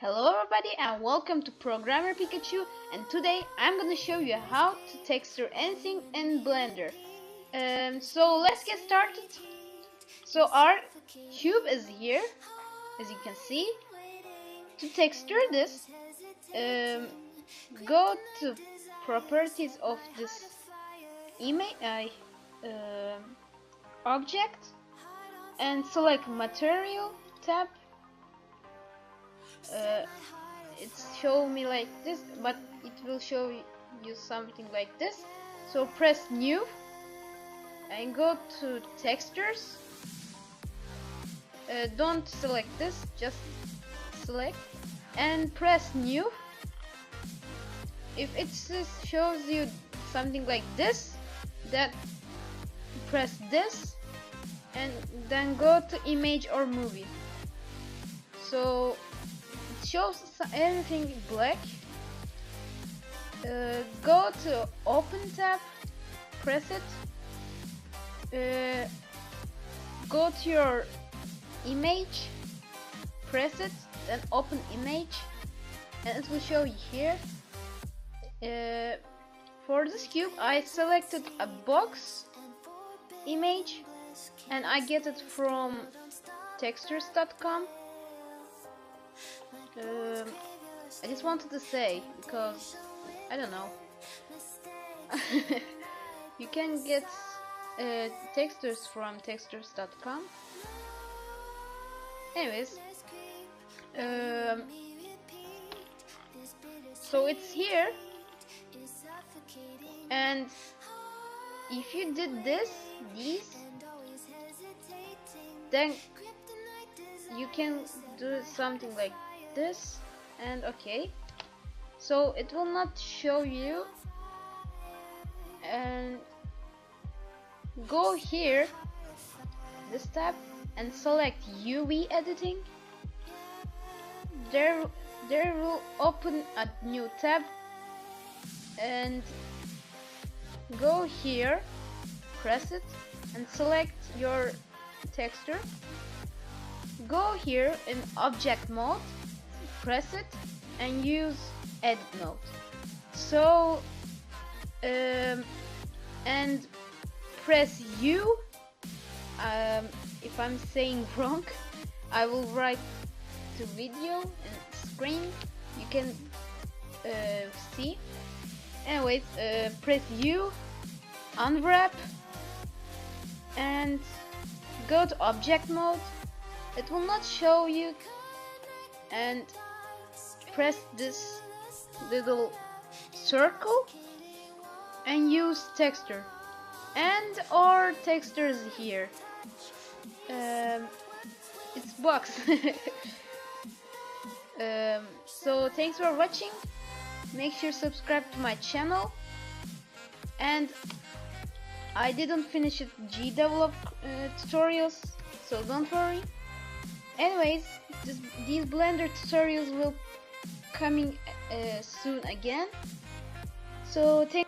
Hello everybody and welcome to Programmer Pikachu, and today I'm gonna show you how to texture anything in Blender. So let's get started. So our cube is here, as you can see. To texture this, go to properties of this image object and select material tab. It's show me like this, but it will show you something like this. So press new and go to textures. Don't select this, just select and press new. If it shows you something like this, that press this and then go to image or movie. So shows everything black. Go to open tab, press it, go to your image, press it, then open image, and it will show you here. For this cube I selected a box image and I get it from textures.com. I just wanted to say, because I don't know. You can get textures from textures.com. Anyways, so it's here, and if you did these, then you can do something like this, and okay, so it will not show you. And go here, this tab, and select UV editing. There will open a new tab, and go here, press it and select your texture. Go here in object mode, press it and use edit mode. So and press U. If I'm saying wrong, I will write the video and screen. You can see. Anyways, press U, unwrap, and go to object mode. It will not show you, and press this little circle and use texture, and our texture is here. It's box. So thanks for watching. Make sure to subscribe to my channel, and I didn't finish it GDevelop tutorials, so don't worry. Anyways, these Blender tutorials will coming soon again. So thank